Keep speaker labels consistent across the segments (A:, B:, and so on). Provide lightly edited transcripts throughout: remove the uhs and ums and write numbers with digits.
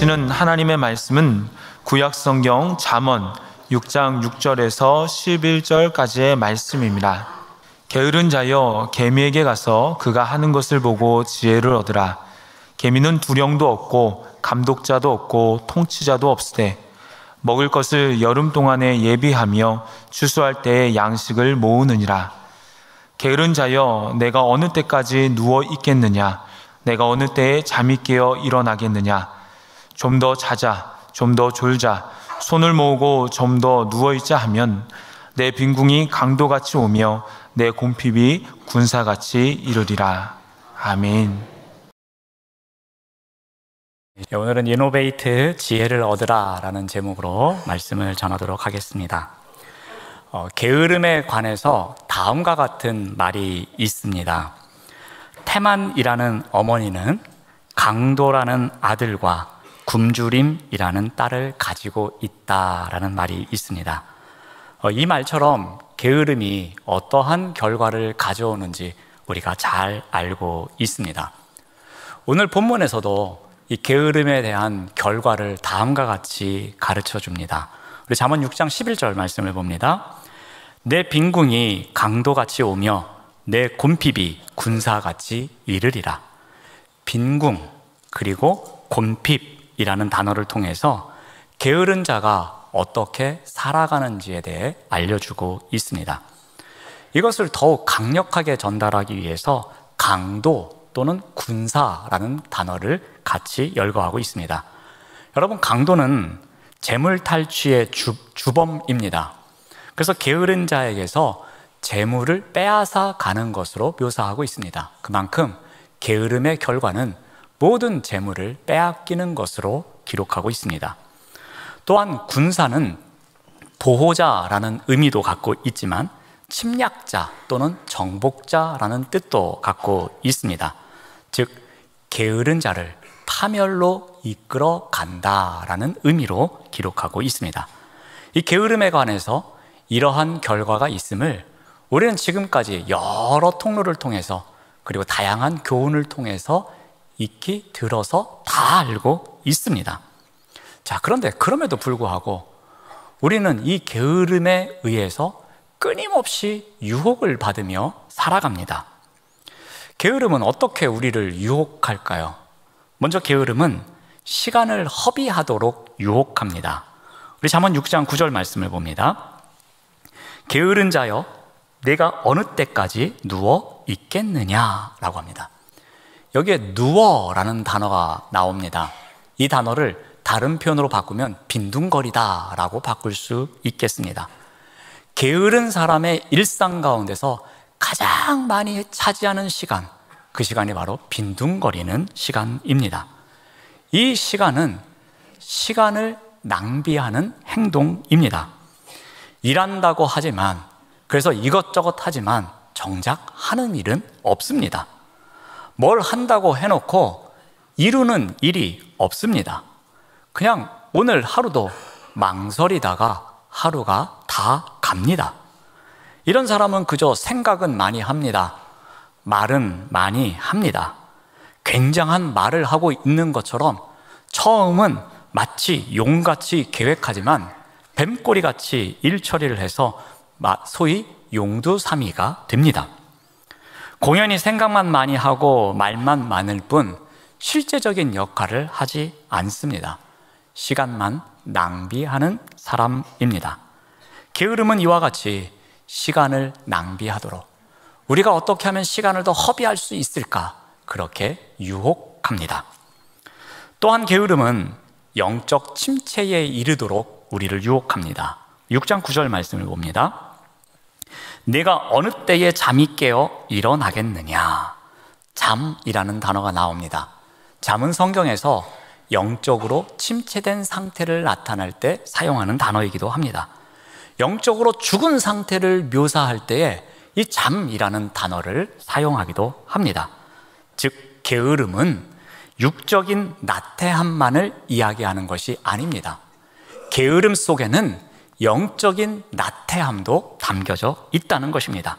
A: 들으시는 하나님의 말씀은 구약성경 잠언 6장 6절에서 11절까지의 말씀입니다. 게으른 자여 개미에게 가서 그가 하는 것을 보고 지혜를 얻으라. 개미는 두령도 없고 감독자도 없고 통치자도 없으되 먹을 것을 여름 동안에 예비하며 추수할 때에 양식을 모으느니라. 게으른 자여 내가 어느 때까지 누워 있겠느냐? 내가 어느 때에 잠이 깨어 일어나겠느냐? 좀 더 자자, 좀 더 졸자, 손을 모으고 좀 더 누워있자 하면 내 빈궁이 강도같이 오며 내 곰핍이 군사같이 이르리라. 아멘.
B: 오늘은 이노베이트 지혜를 얻으라 라는 제목으로 말씀을 전하도록 하겠습니다. 게으름에 관해서 다음과 같은 말이 있습니다. 태만이라는 어머니는 강도라는 아들과 굶주림이라는 딸을 가지고 있다라는 말이 있습니다. 이 말처럼 게으름이 어떠한 결과를 가져오는지 우리가 잘 알고 있습니다. 오늘 본문에서도 이 게으름에 대한 결과를 다음과 같이 가르쳐 줍니다. 우리 잠언 6장 11절 말씀을 봅니다. 내 빈궁이 강도같이 오며 내 곰핍이 군사같이 이르리라. 빈궁 그리고 곰핍이라는 단어를 통해서 게으른 자가 어떻게 살아가는지에 대해 알려주고 있습니다. 이것을 더욱 강력하게 전달하기 위해서 강도 또는 군사라는 단어를 같이 열거하고 있습니다. 여러분, 강도는 재물 탈취의 주범입니다. 그래서 게으른 자에게서 재물을 빼앗아 가는 것으로 묘사하고 있습니다. 그만큼 게으름의 결과는 모든 재물을 빼앗기는 것으로 기록하고 있습니다. 또한 군사는 보호자라는 의미도 갖고 있지만 침략자 또는 정복자라는 뜻도 갖고 있습니다. 즉, 게으른 자를 파멸로 이끌어 간다라는 의미로 기록하고 있습니다. 이 게으름에 관해서 이러한 결과가 있음을 우리는 지금까지 여러 통로를 통해서 그리고 다양한 교훈을 통해서 익히 들어서 다 알고 있습니다. 자, 그런데 그럼에도 불구하고 우리는 이 게으름에 의해서 끊임없이 유혹을 받으며 살아갑니다. 게으름은 어떻게 우리를 유혹할까요? 먼저 게으름은 시간을 허비하도록 유혹합니다. 우리 잠언 6장 9절 말씀을 봅니다. 게으른 자여 내가 어느 때까지 누워 있겠느냐라고 합니다. 여기에 누워라는 단어가 나옵니다. 이 단어를 다른 표현으로 바꾸면 빈둥거리다라고 바꿀 수 있겠습니다. 게으른 사람의 일상 가운데서 가장 많이 차지하는 시간, 그 시간이 바로 빈둥거리는 시간입니다. 이 시간은 시간을 낭비하는 행동입니다. 일한다고 하지만, 그래서 이것저것 하지만 정작 하는 일은 없습니다. 뭘 한다고 해놓고 이루는 일이 없습니다. 그냥 오늘 하루도 망설이다가 하루가 다 갑니다. 이런 사람은 그저 생각은 많이 합니다. 말은 많이 합니다. 굉장한 말을 하고 있는 것처럼 처음은 마치 용같이 계획하지만 뱀꼬리같이 일 처리를 해서 소위 용두사미가 됩니다. 공연히 생각만 많이 하고 말만 많을 뿐 실제적인 역할을 하지 않습니다. 시간만 낭비하는 사람입니다. 게으름은 이와 같이 시간을 낭비하도록, 우리가 어떻게 하면 시간을 더 허비할 수 있을까, 그렇게 유혹합니다. 또한 게으름은 영적 침체에 이르도록 우리를 유혹합니다. 6장 9절 말씀을 봅니다. 내가 어느 때에 잠이 깨어 일어나겠느냐. 잠이라는 단어가 나옵니다. 잠은 성경에서 영적으로 침체된 상태를 나타낼 때 사용하는 단어이기도 합니다. 영적으로 죽은 상태를 묘사할 때에 이 잠이라는 단어를 사용하기도 합니다. 즉, 게으름은 육적인 나태함만을 이야기하는 것이 아닙니다. 게으름 속에는 영적인 나태함도 담겨져 있다는 것입니다.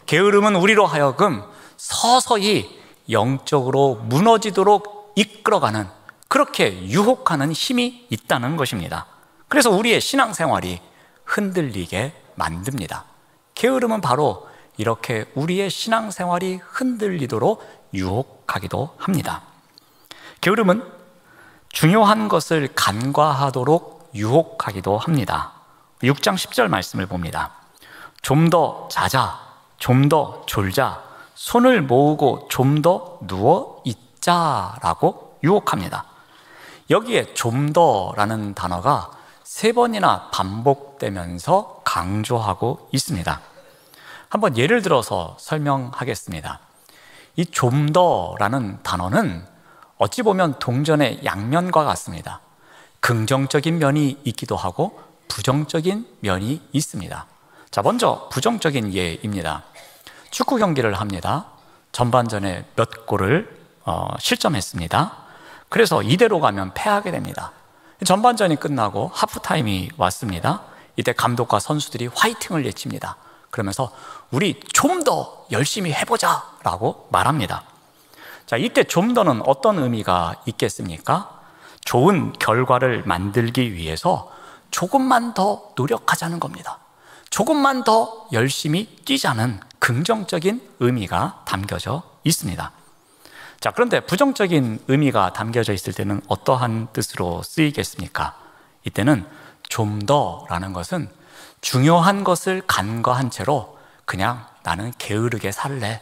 B: 게으름은 우리로 하여금 서서히 영적으로 무너지도록 이끌어가는 그렇게 유혹하는 힘이 있다는 것입니다. 그래서 우리의 신앙생활이 흔들리게 만듭니다. 게으름은 바로 이렇게 우리의 신앙생활이 흔들리도록 유혹하기도 합니다. 게으름은 중요한 것을 간과하도록 유혹하기도 합니다. 6장 10절 말씀을 봅니다. 좀 더 자자, 좀 더 졸자, 손을 모으고 좀 더 누워 있자라고 유혹합니다. 여기에 좀 더라는 단어가 3번이나 반복되면서 강조하고 있습니다. 한번 예를 들어서 설명하겠습니다. 이 좀 더라는 단어는 어찌 보면 동전의 양면과 같습니다. 긍정적인 면이 있기도 하고 부정적인 면이 있습니다. 자, 먼저 부정적인 예입니다. 축구 경기를 합니다. 전반전에 몇 골을 실점했습니다. 그래서 이대로 가면 패하게 됩니다. 전반전이 끝나고 하프타임이 왔습니다. 이때 감독과 선수들이 화이팅을 외칩니다. 그러면서 우리 좀 더 열심히 해보자 라고 말합니다. 자, 이때 좀 더는 어떤 의미가 있겠습니까? 좋은 결과를 만들기 위해서 조금만 더 노력하자는 겁니다. 조금만 더 열심히 뛰자는 긍정적인 의미가 담겨져 있습니다. 자, 그런데 부정적인 의미가 담겨져 있을 때는 어떠한 뜻으로 쓰이겠습니까? 이때는 좀 더라는 것은 중요한 것을 간과한 채로 그냥 나는 게으르게 살래,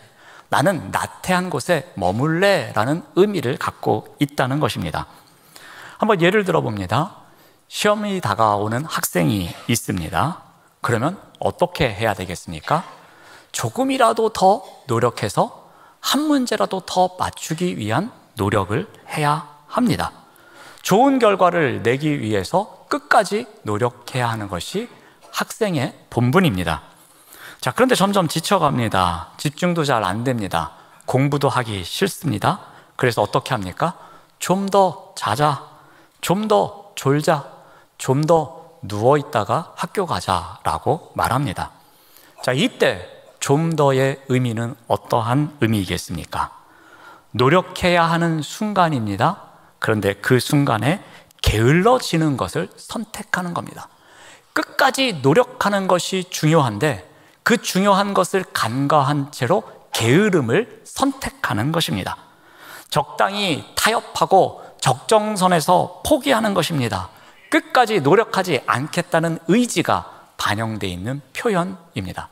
B: 나는 나태한 곳에 머물래 라는 의미를 갖고 있다는 것입니다. 한번 예를 들어 봅니다. 시험이 다가오는 학생이 있습니다. 그러면 어떻게 해야 되겠습니까? 조금이라도 더 노력해서 한 문제라도 더 맞추기 위한 노력을 해야 합니다. 좋은 결과를 내기 위해서 끝까지 노력해야 하는 것이 학생의 본분입니다. 자, 그런데 점점 지쳐갑니다. 집중도 잘 안 됩니다. 공부도 하기 싫습니다. 그래서 어떻게 합니까? 좀 더 자자, 좀 더 졸자, 좀 더 누워있다가 학교 가자라고 말합니다. 자, 이때 좀 더의 의미는 어떠한 의미이겠습니까? 노력해야 하는 순간입니다. 그런데 그 순간에 게을러지는 것을 선택하는 겁니다. 끝까지 노력하는 것이 중요한데 그 중요한 것을 간과한 채로 게으름을 선택하는 것입니다. 적당히 타협하고 적정선에서 포기하는 것입니다. 끝까지 노력하지 않겠다는 의지가 반영되어 있는 표현입니다.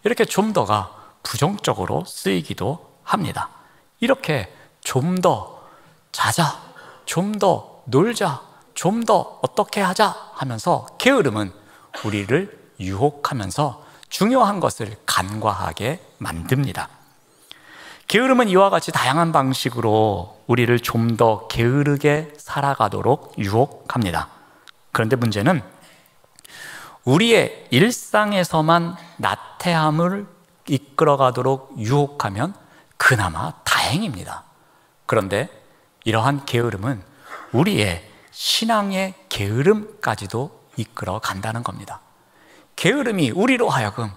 B: 이렇게 좀 더가 부정적으로 쓰이기도 합니다. 이렇게 좀 더 자자, 좀 더 놀자, 좀 더 어떻게 하자 하면서 게으름은 우리를 유혹하면서 중요한 것을 간과하게 만듭니다. 게으름은 이와 같이 다양한 방식으로 우리를 좀 더 게으르게 살아가도록 유혹합니다. 그런데 문제는 우리의 일상에서만 나태함을 이끌어가도록 유혹하면 그나마 다행입니다. 그런데 이러한 게으름은 우리의 신앙의 게으름까지도 이끌어 간다는 겁니다. 게으름이 우리로 하여금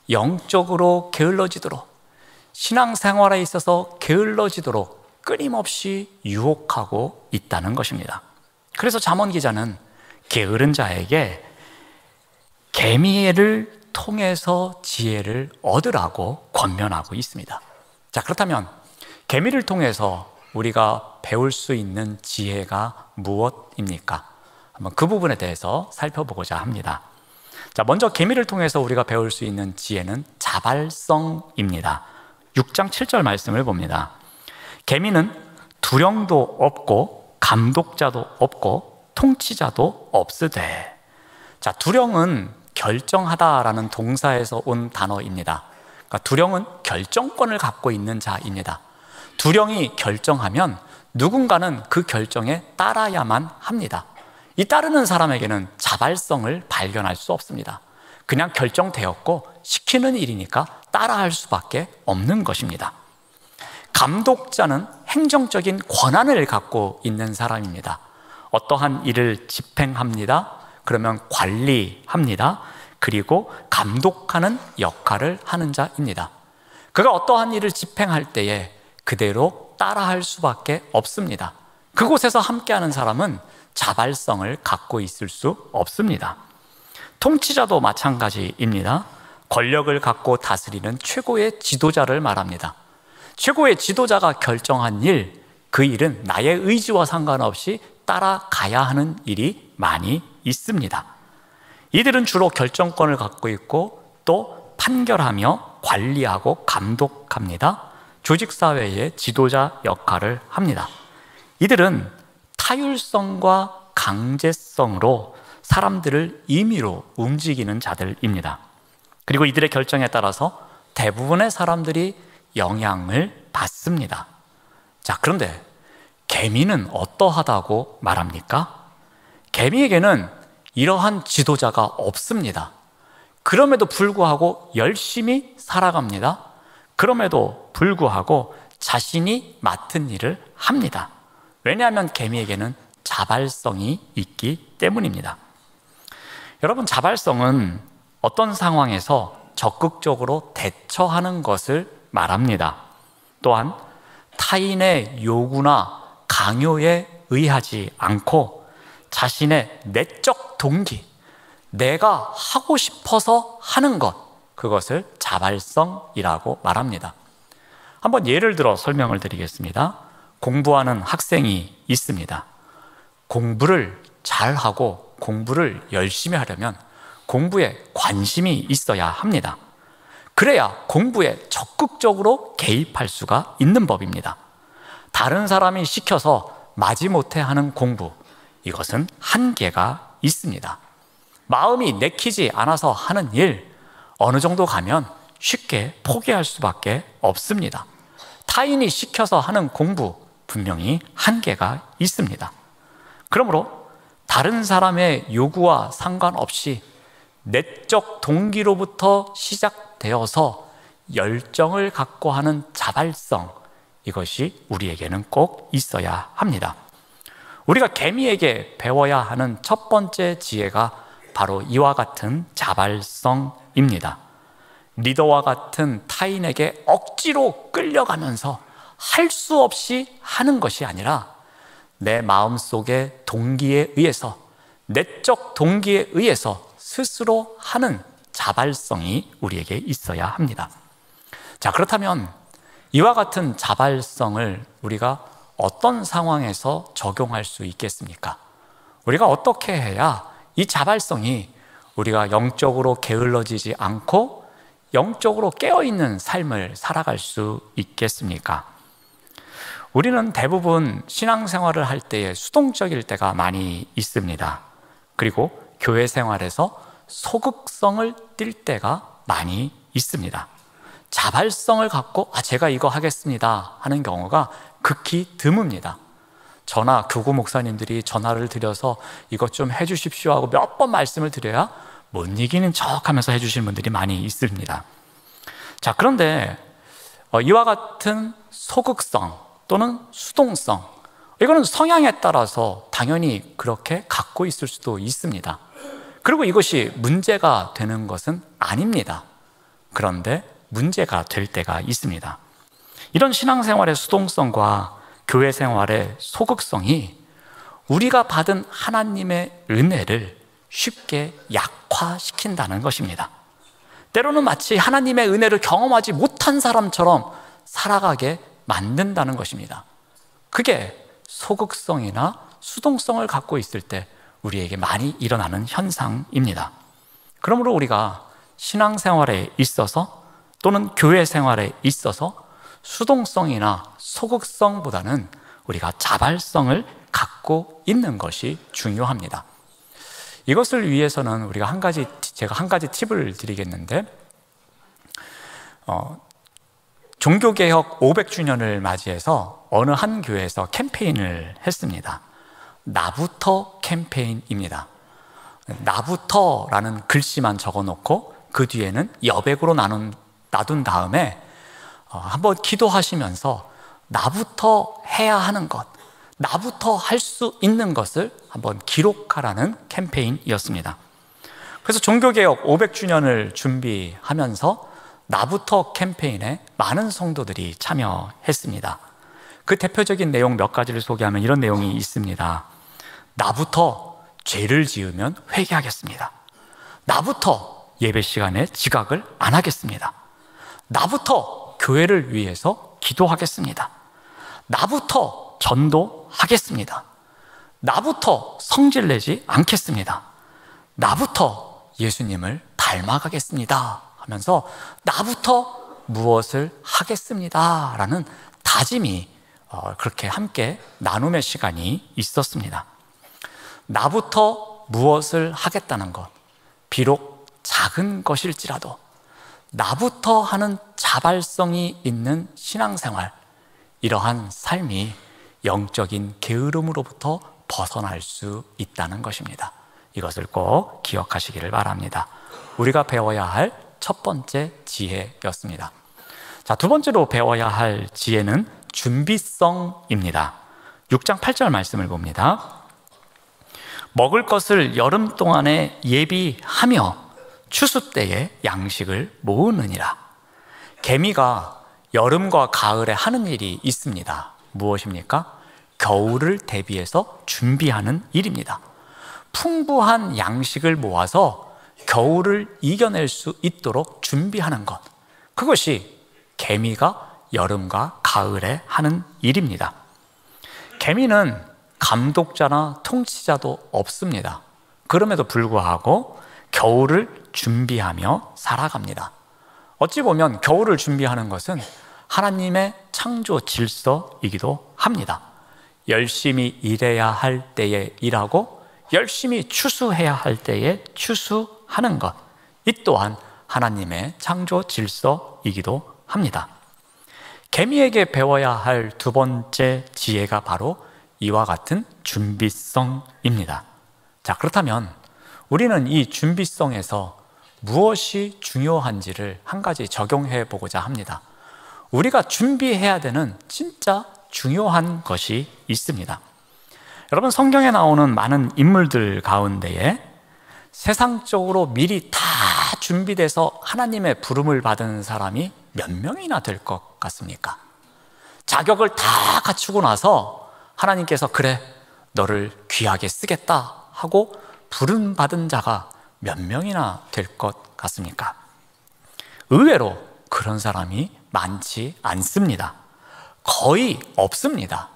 B: 영적으로 게을러지도록, 신앙생활에 있어서 게을러지도록 끊임없이 유혹하고 있다는 것입니다. 그래서 잠언 기자는 게으른 자에게 계미를 통해서 지혜를 얻으라고 권면하고 있습니다. 자, 그렇다면 계미를 통해서 우리가 배울 수 있는 지혜가 무엇입니까? 한번 그 부분에 대해서 살펴보고자 합니다. 자, 먼저 계미를 통해서 우리가 배울 수 있는 지혜는 자발성입니다. 6장 7절 말씀을 봅니다. 계미는 두령도 없고 감독자도 없고 통치자도 없으되. 자, 두령은 결정하다라는 동사에서 온 단어입니다. 그러니까 두령은 결정권을 갖고 있는 자입니다. 두령이 결정하면 누군가는 그 결정에 따라야만 합니다. 이 따르는 사람에게는 자발성을 발견할 수 없습니다. 그냥 결정되었고 시키는 일이니까 따라할 수밖에 없는 것입니다. 감독자는 행정적인 권한을 갖고 있는 사람입니다. 어떠한 일을 집행합니다. 그러면 관리합니다. 그리고 감독하는 역할을 하는 자입니다. 그가 어떠한 일을 집행할 때에 그대로 따라할 수밖에 없습니다. 그곳에서 함께하는 사람은 자발성을 갖고 있을 수 없습니다. 통치자도 마찬가지입니다. 권력을 갖고 다스리는 최고의 지도자를 말합니다. 최고의 지도자가 결정한 일, 그 일은 나의 의지와 상관없이 따라가야 하는 일이 많이 있습니다. 이들은 주로 결정권을 갖고 있고 또 판결하며 관리하고 감독합니다. 조직사회의 지도자 역할을 합니다. 이들은 타율성과 강제성으로 사람들을 임의로 움직이는 자들입니다. 그리고 이들의 결정에 따라서 대부분의 사람들이 영향을 받습니다. 자, 그런데 개미는 어떠하다고 말합니까? 개미에게는 이러한 지도자가 없습니다. 그럼에도 불구하고 열심히 살아갑니다. 그럼에도 불구하고 자신이 맡은 일을 합니다. 왜냐하면 개미에게는 자발성이 있기 때문입니다. 여러분, 자발성은 어떤 상황에서 적극적으로 대처하는 것을 말합니다. 또한 타인의 요구나 강요에 의하지 않고 자신의 내적 동기, 내가 하고 싶어서 하는 것, 그것을 자발성이라고 말합니다. 한번 예를 들어 설명을 드리겠습니다. 공부하는 학생이 있습니다. 공부를 잘하고 공부를 열심히 하려면 공부에 관심이 있어야 합니다. 그래야 공부에 적극적으로 개입할 수가 있는 법입니다. 다른 사람이 시켜서 마지못해 하는 공부, 이것은 한계가 있습니다. 마음이 내키지 않아서 하는 일, 어느 정도 가면 쉽게 포기할 수밖에 없습니다. 타인이 시켜서 하는 공부, 분명히 한계가 있습니다. 그러므로 다른 사람의 요구와 상관없이 내적 동기로부터 시작되어서 열정을 갖고 하는 자발성, 이것이 우리에게는 꼭 있어야 합니다. 우리가 개미에게 배워야 하는 첫 번째 지혜가 바로 이와 같은 자발성입니다. 리더와 같은 타인에게 억지로 끌려가면서 할 수 없이 하는 것이 아니라 내 마음속의 동기에 의해서, 내적 동기에 의해서 스스로 하는 자발성이 우리에게 있어야 합니다. 자, 그렇다면 이와 같은 자발성을 우리가 어떤 상황에서 적용할 수 있겠습니까? 우리가 어떻게 해야 이 자발성이 우리가 영적으로 게을러지지 않고 영적으로 깨어있는 삶을 살아갈 수 있겠습니까? 우리는 대부분 신앙생활을 할 때에 수동적일 때가 많이 있습니다. 그리고 교회 생활에서 소극성을 띨 때가 많이 있습니다. 자발성을 갖고 제가 이거 하겠습니다 하는 경우가 극히 드뭅니다. 저나 교구 목사님들이 전화를 드려서 이것 좀 해주십시오 하고 몇 번 말씀을 드려야 못 이기는 척 하면서 해주시는 분들이 많이 있습니다. 자, 그런데 이와 같은 소극성 또는 수동성, 이거는 성향에 따라서 당연히 그렇게 갖고 있을 수도 있습니다. 그리고 이것이 문제가 되는 것은 아닙니다. 그런데 문제가 될 때가 있습니다. 이런 신앙생활의 수동성과 교회 생활의 소극성이 우리가 받은 하나님의 은혜를 쉽게 약화시킨다는 것입니다. 때로는 마치 하나님의 은혜를 경험하지 못한 사람처럼 살아가게 만든다는 것입니다. 그게 소극성이나 수동성을 갖고 있을 때 우리에게 많이 일어나는 현상입니다. 그러므로 우리가 신앙생활에 있어서 또는 교회 생활에 있어서 수동성이나 소극성보다는 우리가 자발성을 갖고 있는 것이 중요합니다. 이것을 위해서는 우리가 제가 한 가지 팁을 드리겠는데, 종교개혁 500주년을 맞이해서 어느 한 교회에서 캠페인을 했습니다. 나부터 캠페인입니다. 나부터라는 글씨만 적어놓고 그 뒤에는 여백으로 놔둔 다음에 한번 기도하시면서 나부터 해야 하는 것, 나부터 할 수 있는 것을 한번 기록하라는 캠페인이었습니다. 그래서 종교개혁 500주년을 준비하면서 나부터 캠페인에 많은 성도들이 참여했습니다. 그 대표적인 내용 몇 가지를 소개하면 이런 내용이 있습니다. 나부터 죄를 지으면 회개하겠습니다. 나부터 예배 시간에 지각을 안 하겠습니다. 나부터 교회를 위해서 기도하겠습니다. 나부터 전도하겠습니다. 나부터 성질내지 않겠습니다. 나부터 예수님을 닮아가겠습니다 하면서 나부터 무엇을 하겠습니다 라는 다짐이 그렇게 함께 나눔의 시간이 있었습니다. 나부터 무엇을 하겠다는 것, 비록 작은 것일지라도 나부터 하는 자발성이 있는 신앙생활, 이러한 삶이 영적인 게으름으로부터 벗어날 수 있다는 것입니다. 이것을 꼭 기억하시기를 바랍니다. 우리가 배워야 할 첫 번째 지혜였습니다. 자, 두 번째로 배워야 할 지혜는 준비성입니다. 6장 8절 말씀을 봅니다. 먹을 것을 여름 동안에 예비하며 추수 때에 양식을 모으느니라. 개미가 여름과 가을에 하는 일이 있습니다. 무엇입니까? 겨울을 대비해서 준비하는 일입니다. 풍부한 양식을 모아서 겨울을 이겨낼 수 있도록 준비하는 것, 그것이 개미가 여름과 가을에 하는 일입니다. 개미는 감독자나 통치자도 없습니다. 그럼에도 불구하고 겨울을 준비하며 살아갑니다. 어찌 보면 겨울을 준비하는 것은 하나님의 창조 질서이기도 합니다. 열심히 일해야 할 때에 일하고 열심히 추수해야 할 때에 추수하는 것, 이 또한 하나님의 창조 질서이기도 합니다. 개미에게 배워야 할 두 번째 지혜가 바로 이와 같은 준비성입니다. 자, 그렇다면 우리는 이 준비성에서 무엇이 중요한지를 한 가지 적용해 보고자 합니다. 우리가 준비해야 되는 진짜 중요한 것이 있습니다. 여러분, 성경에 나오는 많은 인물들 가운데에 세상적으로 미리 다 준비돼서 하나님의 부름을 받은 사람이 몇 명이나 될 것 같습니까? 자격을 다 갖추고 나서 하나님께서 그래, 너를 귀하게 쓰겠다 하고 부름 받은 자가 몇 명이나 될 것 같습니까? 의외로 그런 사람이 많지 않습니다. 거의 없습니다.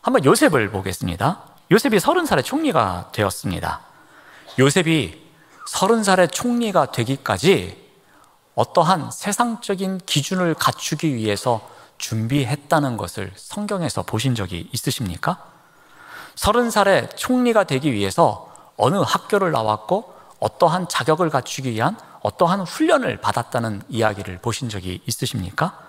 B: 한번 요셉을 보겠습니다. 요셉이 30살에 총리가 되었습니다. 요셉이 30살에 총리가 되기까지 어떠한 세상적인 기준을 갖추기 위해서 준비했다는 것을 성경에서 보신 적이 있으십니까? 30살에 총리가 되기 위해서 어느 학교를 나왔고 어떠한 자격을 갖추기 위한 어떠한 훈련을 받았다는 이야기를 보신 적이 있으십니까?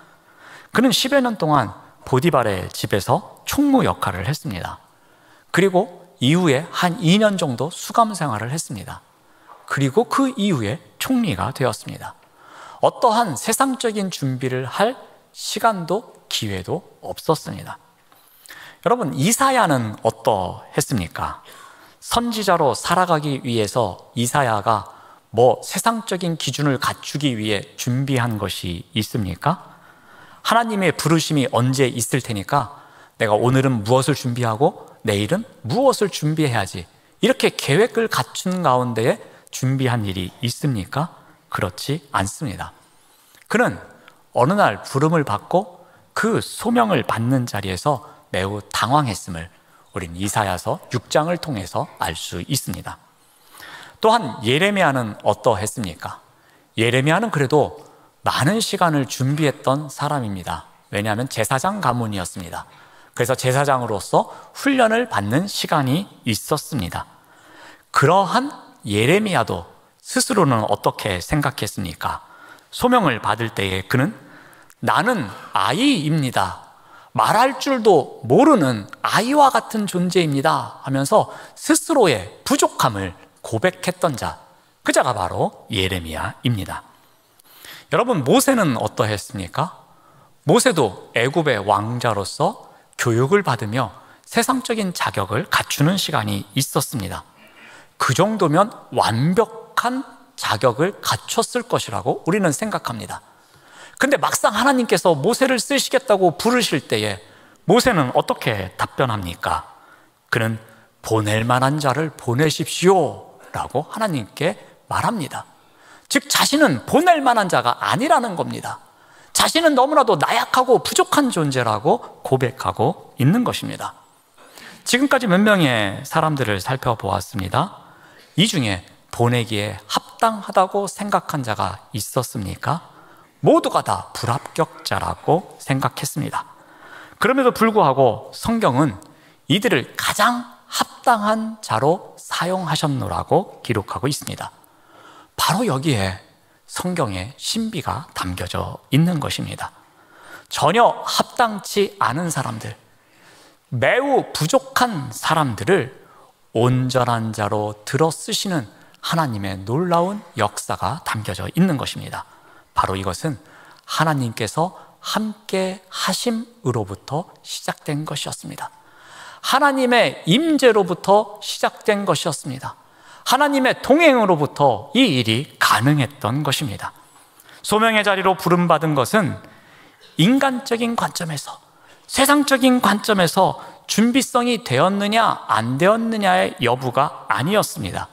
B: 그는 10여 년 동안 보디발의 집에서 총무 역할을 했습니다. 그리고 이후에 한 2년 정도 수감 생활을 했습니다. 그리고 그 이후에 총리가 되었습니다. 어떠한 세상적인 준비를 할 시간도 기회도 없었습니다. 여러분, 이사야는 어떠했습니까? 선지자로 살아가기 위해서 이사야가 세상적인 기준을 갖추기 위해 준비한 것이 있습니까? 하나님의 부르심이 언제 있을 테니까 내가 오늘은 무엇을 준비하고 내일은 무엇을 준비해야지, 이렇게 계획을 갖춘 가운데에 준비한 일이 있습니까? 그렇지 않습니다. 그는 어느 날 부름을 받고 그 소명을 받는 자리에서 매우 당황했음을 우린 이사야서 6장을 통해서 알 수 있습니다. 또한 예레미야는 어떠했습니까? 예레미야는 그래도 많은 시간을 준비했던 사람입니다. 왜냐하면 제사장 가문이었습니다. 그래서 제사장으로서 훈련을 받는 시간이 있었습니다. 그러한 예레미야도 스스로는 어떻게 생각했습니까? 소명을 받을 때에 그는 나는 아이입니다, 말할 줄도 모르는 아이와 같은 존재입니다 하면서 스스로의 부족함을 고백했던 자, 그 자가 바로 예레미야입니다. 여러분, 모세는 어떠했습니까? 모세도 애굽의 왕자로서 교육을 받으며 세상적인 자격을 갖추는 시간이 있었습니다. 그 정도면 완벽한 자격을 갖췄을 것이라고 우리는 생각합니다. 근데 막상 하나님께서 모세를 쓰시겠다고 부르실 때에 모세는 어떻게 답변합니까? 그는 보낼 만한 자를 보내십시오 라고 하나님께 말합니다. 즉 자신은 보낼 만한 자가 아니라는 겁니다. 자신은 너무나도 나약하고 부족한 존재라고 고백하고 있는 것입니다. 지금까지 몇 명의 사람들을 살펴보았습니다. 이 중에 보내기에 합당하다고 생각한 자가 있었습니까? 모두가 다 불합격자라고 생각했습니다. 그럼에도 불구하고 성경은 이들을 가장 합당한 자로 사용하셨노라고 기록하고 있습니다. 바로 여기에 성경의 신비가 담겨져 있는 것입니다. 전혀 합당치 않은 사람들, 매우 부족한 사람들을 온전한 자로 들어 쓰시는 하나님의 놀라운 역사가 담겨져 있는 것입니다. 바로 이것은 하나님께서 함께 하심으로부터 시작된 것이었습니다. 하나님의 임재로부터 시작된 것이었습니다. 하나님의 동행으로부터 이 일이 가능했던 것입니다. 소명의 자리로 부름받은 것은 인간적인 관점에서, 세상적인 관점에서 준비성이 되었느냐 안 되었느냐의 여부가 아니었습니다.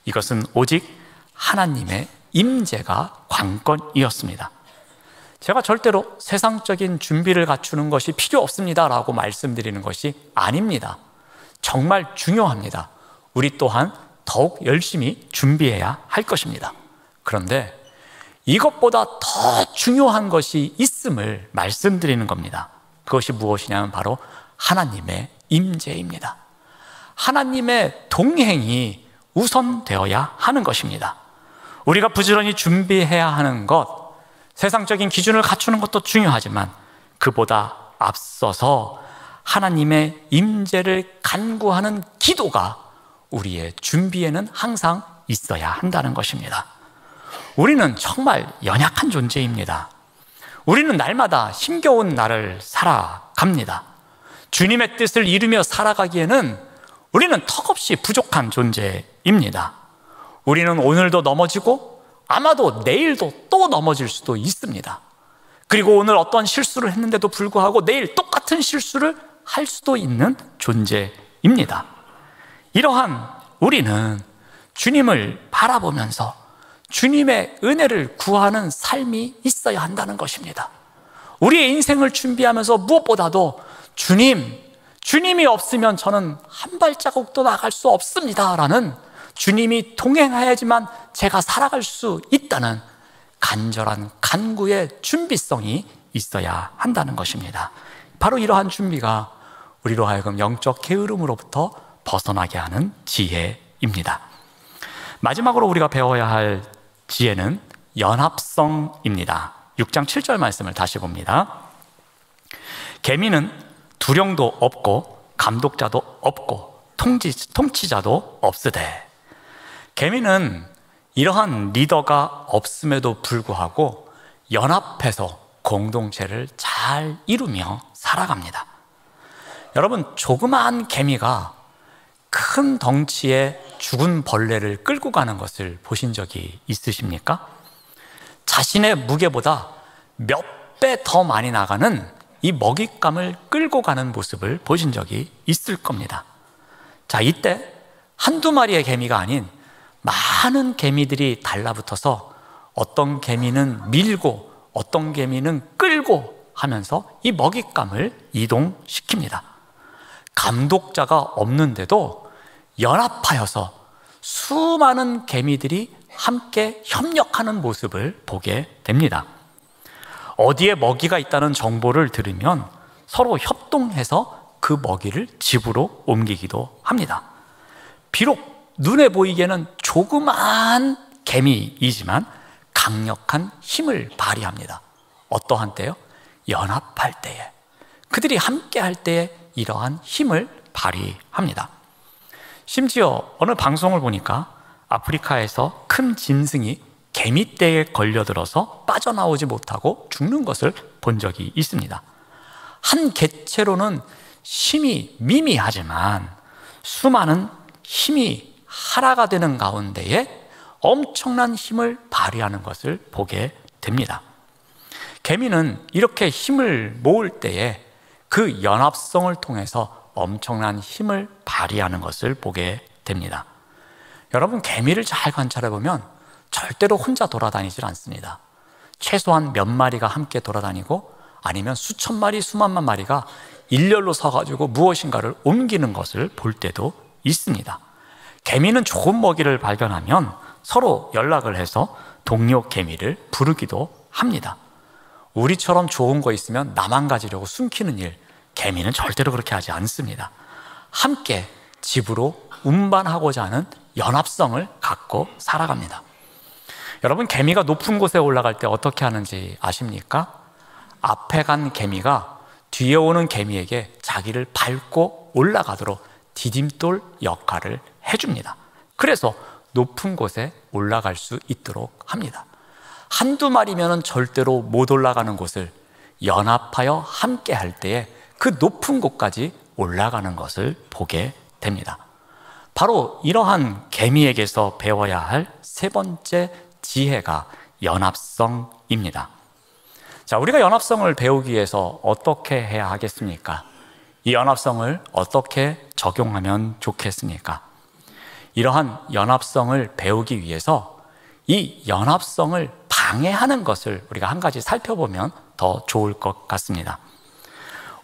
B: 이것은 오직 하나님의 임재가 관건이었습니다. 제가 절대로 세상적인 준비를 갖추는 것이 필요 없습니다 라고 말씀드리는 것이 아닙니다. 정말 중요합니다. 우리 또한 더욱 열심히 준비해야 할 것입니다. 그런데 이것보다 더 중요한 것이 있음을 말씀드리는 겁니다. 그것이 무엇이냐면 바로 하나님의 임재입니다. 하나님의 동행이 우선되어야 하는 것입니다. 우리가 부지런히 준비해야 하는 것, 세상적인 기준을 갖추는 것도 중요하지만 그보다 앞서서 하나님의 임재를 간구하는 기도가 우리의 준비에는 항상 있어야 한다는 것입니다. 우리는 정말 연약한 존재입니다. 우리는 날마다 힘겨운 날을 살아갑니다. 주님의 뜻을 이루며 살아가기에는 우리는 턱없이 부족한 존재입니다. 우리는 오늘도 넘어지고 아마도 내일도 또 넘어질 수도 있습니다. 그리고 오늘 어떤 실수를 했는데도 불구하고 내일 똑같은 실수를 할 수도 있는 존재입니다. 이러한 우리는 주님을 바라보면서 주님의 은혜를 구하는 삶이 있어야 한다는 것입니다. 우리의 인생을 준비하면서 무엇보다도 주님이 없으면 저는 한 발자국도 나갈 수 없습니다 라는, 주님이 동행해야지만 제가 살아갈 수 있다는 간절한 간구의 준비성이 있어야 한다는 것입니다. 바로 이러한 준비가 우리로 하여금 영적 게으름으로부터 벗어나게 하는 지혜입니다. 마지막으로 우리가 배워야 할 지혜는 연합성입니다. 6장 7절 말씀을 다시 봅니다. 계미는 두령도 없고 감독자도 없고 통치자도 없으되. 계미는 이러한 리더가 없음에도 불구하고 연합해서 공동체를 잘 이루며 살아갑니다. 여러분, 조그마한 개미가 큰 덩치의 죽은 벌레를 끌고 가는 것을 보신 적이 있으십니까? 자신의 무게보다 몇 배 더 많이 나가는 이 먹잇감을 끌고 가는 모습을 보신 적이 있을 겁니다. 자, 이때 한두 마리의 개미가 아닌 많은 개미들이 달라붙어서 어떤 개미는 밀고 어떤 개미는 끌고 하면서 이 먹잇감을 이동시킵니다. 감독자가 없는데도 연합하여서 수많은 개미들이 함께 협력하는 모습을 보게 됩니다. 어디에 먹이가 있다는 정보를 들으면 서로 협동해서 그 먹이를 집으로 옮기기도 합니다. 비록 눈에 보이기에는 조그마한 개미이지만 강력한 힘을 발휘합니다. 어떠한 때요? 연합할 때에, 그들이 함께 할 때에 이러한 힘을 발휘합니다. 심지어 어느 방송을 보니까 아프리카에서 큰 짐승이 개미떼에 걸려들어서 빠져나오지 못하고 죽는 것을 본 적이 있습니다. 한 개체로는 힘이 미미하지만 수많은 힘이 하나가 되는 가운데에 엄청난 힘을 발휘하는 것을 보게 됩니다. 개미는 이렇게 힘을 모을 때에 그 연합성을 통해서 엄청난 힘을 발휘하는 것을 보게 됩니다. 여러분, 개미를 잘 관찰해 보면 절대로 혼자 돌아다니질 않습니다. 최소한 몇 마리가 함께 돌아다니고 아니면 수천 마리, 수만만 마리가 일렬로 서가지고 무엇인가를 옮기는 것을 볼 때도 있습니다. 개미는 좋은 먹이를 발견하면 서로 연락을 해서 동료 개미를 부르기도 합니다. 우리처럼 좋은 거 있으면 나만 가지려고 숨기는 일, 개미는 절대로 그렇게 하지 않습니다. 함께 집으로 운반하고자 하는 연합성을 갖고 살아갑니다. 여러분, 개미가 높은 곳에 올라갈 때 어떻게 하는지 아십니까? 앞에 간 개미가 뒤에 오는 개미에게 자기를 밟고 올라가도록 디딤돌 역할을 해줍니다. 그래서 높은 곳에 올라갈 수 있도록 합니다. 한두 마리면 절대로 못 올라가는 곳을 연합하여 함께 할 때에 그 높은 곳까지 올라가는 것을 보게 됩니다. 바로 이러한 개미에게서 배워야 할 세 번째 지혜가 연합성입니다. 자, 우리가 연합성을 배우기 위해서 어떻게 해야 하겠습니까? 이 연합성을 어떻게 적용하면 좋겠습니까? 이러한 연합성을 배우기 위해서 이 연합성을 방해하는 것을 우리가 한 가지 살펴보면 더 좋을 것 같습니다.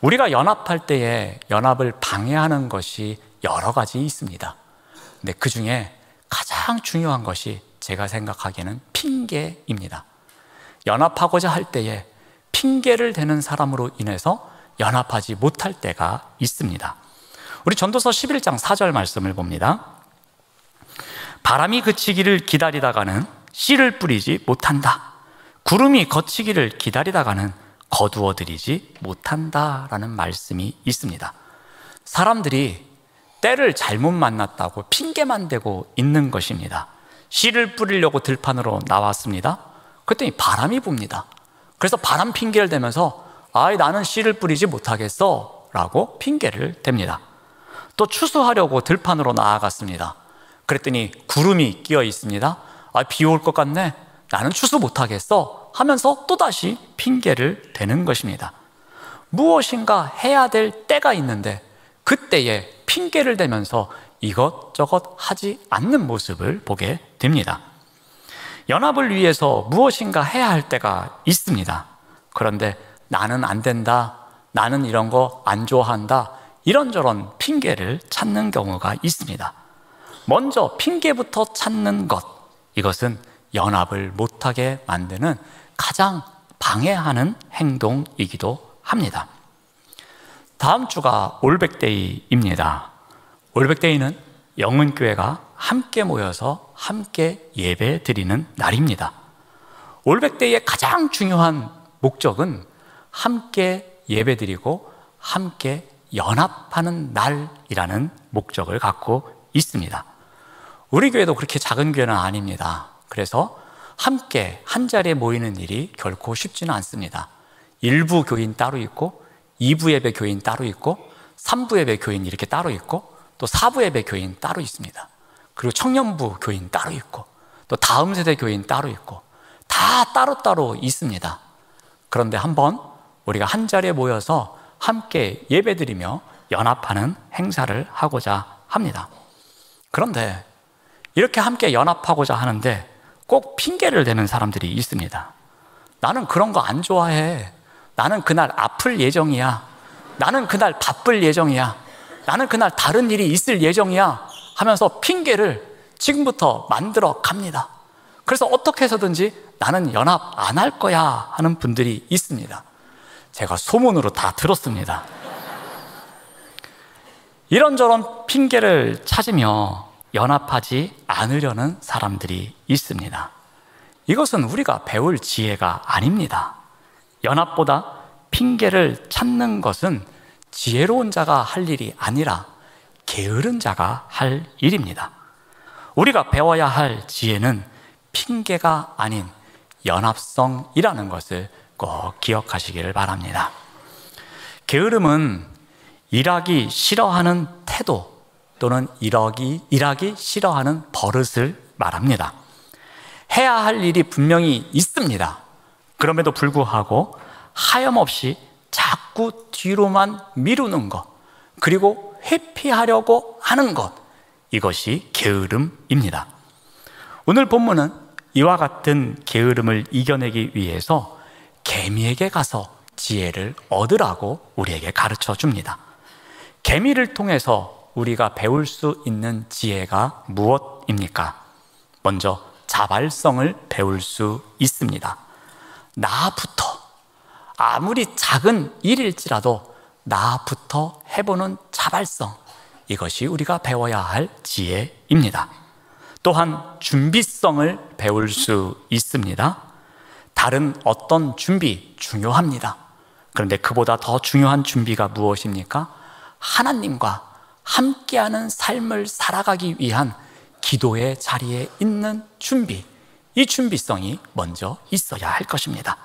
B: 우리가 연합할 때에 연합을 방해하는 것이 여러 가지 있습니다. 근데 그 중에 가장 중요한 것이 제가 생각하기에는 핑계입니다. 연합하고자 할 때에 핑계를 대는 사람으로 인해서 연합하지 못할 때가 있습니다. 우리 전도서 11장 4절 말씀을 봅니다. 바람이 그치기를 기다리다가는 씨를 뿌리지 못한다. 구름이 거치기를 기다리다가는 거두어들이지 못한다라는 말씀이 있습니다. 사람들이 때를 잘못 만났다고 핑계만 대고 있는 것입니다. 씨를 뿌리려고 들판으로 나왔습니다. 그랬더니 바람이 붑니다. 그래서 바람 핑계를 대면서 나는 씨를 뿌리지 못하겠어 라고 핑계를 댑니다. 또 추수하려고 들판으로 나아갔습니다. 그랬더니 구름이 끼어 있습니다. 비 올 것 같네, 나는 추수 못하겠어 하면서 또다시 핑계를 대는 것입니다. 무엇인가 해야 될 때가 있는데 그때에 핑계를 대면서 이것저것 하지 않는 모습을 보게 됩니다. 연합을 위해서 무엇인가 해야 할 때가 있습니다. 그런데 나는 안 된다, 나는 이런 거 안 좋아한다, 이런저런 핑계를 찾는 경우가 있습니다. 먼저 핑계부터 찾는 것, 이것은 연합을 못하게 만드는 가장 방해하는 행동이기도 합니다. 다음 주가 올백데이입니다. 올백데이는 영은교회가 함께 모여서 함께 예배 드리는 날입니다. 올백데이의 가장 중요한 목적은 함께 예배 드리고 함께 연합하는 날이라는 목적을 갖고 있습니다. 우리 교회도 그렇게 작은 교회는 아닙니다. 그래서 함께 한 자리에 모이는 일이 결코 쉽지는 않습니다. 1부 교인 따로 있고 2부 예배 교인 따로 있고 3부 예배 교인 이렇게 따로 있고 또 4부 예배 교인 따로 있습니다. 그리고 청년부 교인 따로 있고 또 다음 세대 교인 따로 있고 다 따로따로 있습니다. 그런데 한번 우리가 한 자리에 모여서 함께 예배드리며 연합하는 행사를 하고자 합니다. 그런데 이렇게 함께 연합하고자 하는데 꼭 핑계를 대는 사람들이 있습니다. 나는 그런 거 안 좋아해. 나는 그날 아플 예정이야. 나는 그날 바쁠 예정이야. 나는 그날 다른 일이 있을 예정이야 하면서 핑계를 지금부터 만들어 갑니다. 그래서 어떻게 해서든지 나는 연합 안 할 거야 하는 분들이 있습니다. 제가 소문으로 다 들었습니다. 이런저런 핑계를 찾으며 연합하지 않으려는 사람들이 있습니다. 이것은 우리가 배울 지혜가 아닙니다. 연합보다 핑계를 찾는 것은 지혜로운 자가 할 일이 아니라 게으른 자가 할 일입니다. 우리가 배워야 할 지혜는 핑계가 아닌 연합성이라는 것을 꼭 기억하시기를 바랍니다. 게으름은 일하기 싫어하는 태도 또는 일하기 싫어하는 버릇을 말합니다. 해야 할 일이 분명히 있습니다. 그럼에도 불구하고 하염없이 자꾸 자꾸 뒤로만 미루는 것, 그리고 회피하려고 하는 것, 이것이 게으름입니다. 오늘 본문은 이와 같은 게으름을 이겨내기 위해서 개미에게 가서 지혜를 얻으라고 우리에게 가르쳐 줍니다. 개미를 통해서 우리가 배울 수 있는 지혜가 무엇입니까? 먼저 자발성을 배울 수 있습니다. 나부터, 아무리 작은 일일지라도 나부터 해보는 자발성, 이것이 우리가 배워야 할 지혜입니다. 또한 준비성을 배울 수 있습니다. 다른 어떤 준비 중요합니다. 그런데 그보다 더 중요한 준비가 무엇입니까? 하나님과 함께하는 삶을 살아가기 위한 기도의 자리에 있는 준비, 이 준비성이 먼저 있어야 할 것입니다.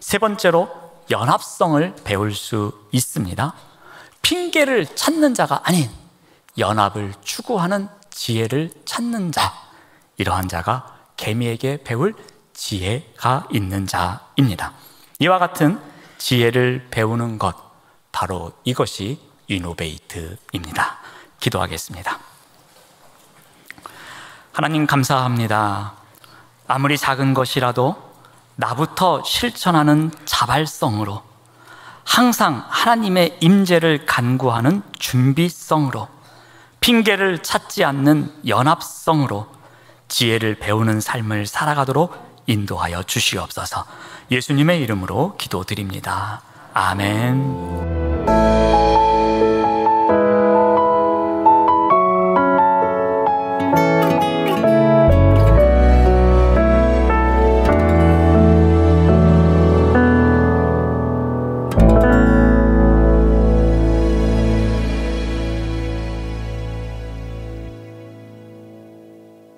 B: 세 번째로 연합성을 배울 수 있습니다. 핑계를 찾는 자가 아닌 연합을 추구하는 지혜를 찾는 자, 이러한 자가 개미에게 배울 지혜가 있는 자입니다. 이와 같은 지혜를 배우는 것, 바로 이것이 이노베이트입니다. 기도하겠습니다. 하나님 감사합니다. 아무리 작은 것이라도 나부터 실천하는 자발성으로, 항상 하나님의 임재를 간구하는 준비성으로, 핑계를 찾지 않는 연합성으로 지혜를 배우는 삶을 살아가도록 인도하여 주시옵소서. 예수님의 이름으로 기도드립니다. 아멘.